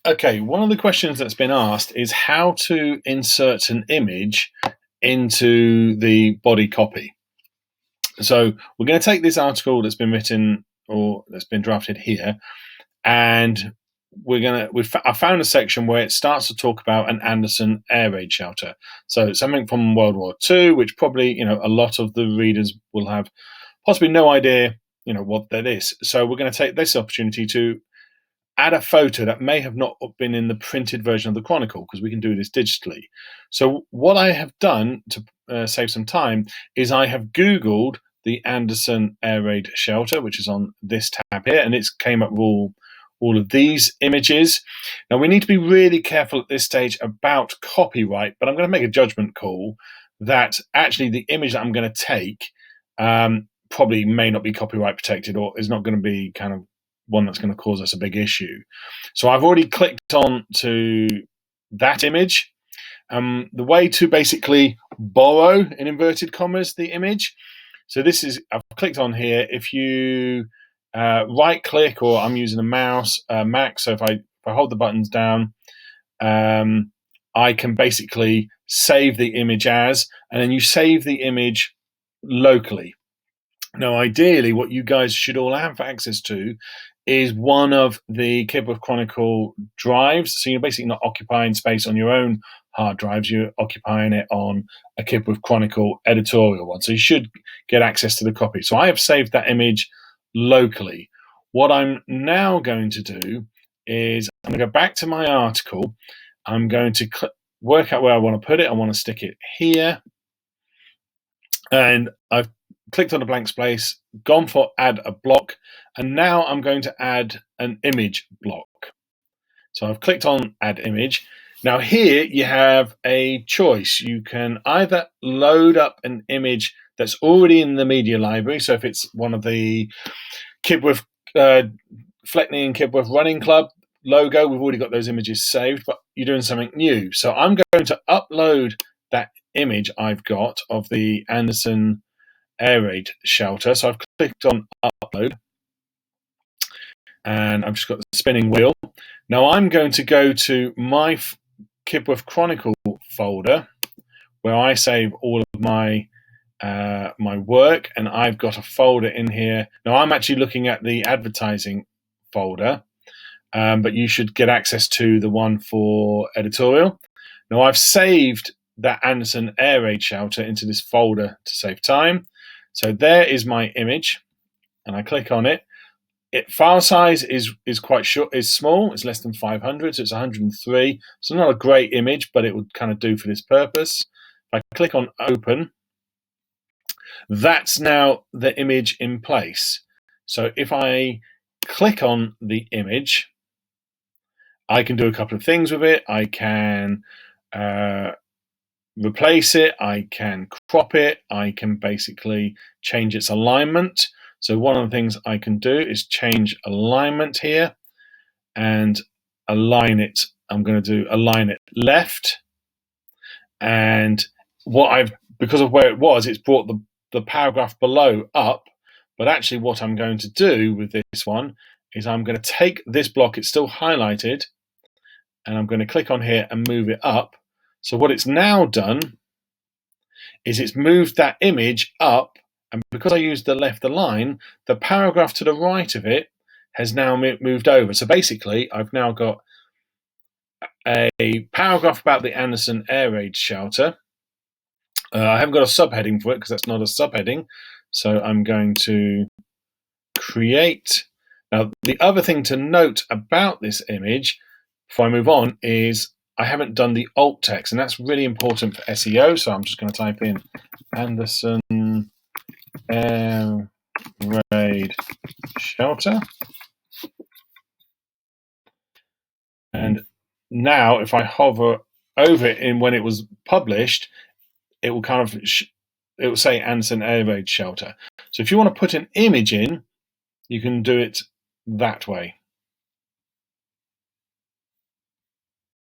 Okay, one of the questions that's been asked is how to insert an image into the body copy. So we're going to take this article that's been written or that's been drafted here, and I found a section where it starts to talk about an Anderson air raid shelter. So something from World War II, which probably a lot of the readers will have possibly no idea what that is. So we're going to take this opportunity to add a photo that may have not been in the printed version of the Chronicle, because we can do this digitally. So what I have done to save some time is I have Googled the Anderson air raid shelter, which is on this tab here, and it's came up with all of these images. Now we need to be really careful at this stage about copyright, but I'm going to make a judgment call that actually the image that I'm going to take probably may not be copyright protected, or is not going to be kind of one that's going to cause us a big issue. So I've already clicked on to that image. The way to basically borrow, in inverted commas, the image. So this is, I've clicked on here. If you right click, or I'm using a mouse, Mac, so if I hold the buttons down, I can basically save the image as, and then you save the image locally. Now, ideally, what you guys should all have access to is one of the Kipworth Chronicle drives. So you're basically not occupying space on your own hard drives, you're occupying it on a Kipworth Chronicle editorial one. So you should get access to the copy. So I have saved that image locally. What I'm now going to do is I'm going to go back to my article. I'm going to work out where I want to put it. I want to stick it here. And I've clicked on a blank space, gone for add a block, and now I'm going to add an image block. So I've clicked on add image. Now here you have a choice. You can either load up an image that's already in the media library. So if it's one of the Kipworth, Fleckney and Kipworth Running Club logo, we've already got those images saved, but you're doing something new. So I'm going to upload that image I've got of the Anderson air raid shelter. So I've clicked on upload, and I've just got the spinning wheel. Now I'm going to go to my Kipworth Chronicle folder, where I save all of my my work, and I've got a folder in here. Now I'm actually looking at the advertising folder, but you should get access to the one for editorial. Now I've saved that Anderson air raid shelter into this folder to save time. So there is my image, and I click on it. File size is quite short, is small. It's less than 500, so it's 103. So not a great image, but it would kind of do for this purpose. If I click on open, that's now the image in place. So if I click on the image, I can do a couple of things with it. I can replace it, I can crop it, I can basically change its alignment. So one of the things I can do is change alignment here and align it. I'm going to do align it left. And because of where it was, it's brought the paragraph below up. But actually what I'm going to do with this one is I'm going to take this block, it's still highlighted, and I'm going to click on here and move it up. So what it's now done is it's moved that image up, and because I used the left align, the paragraph to the right of it has now moved over. So basically, I've now got a paragraph about the Anderson air raid shelter. I haven't got a subheading for it because that's not a subheading. So I'm going to create. Now, the other thing to note about this image, before I move on, is I haven't done the alt text, and that's really important for SEO. So I'm just going to type in Anderson air raid shelter. And now if I hover over it when it was published, it will kind of, it will say Anderson air raid shelter. So if you want to put an image in, you can do it that way.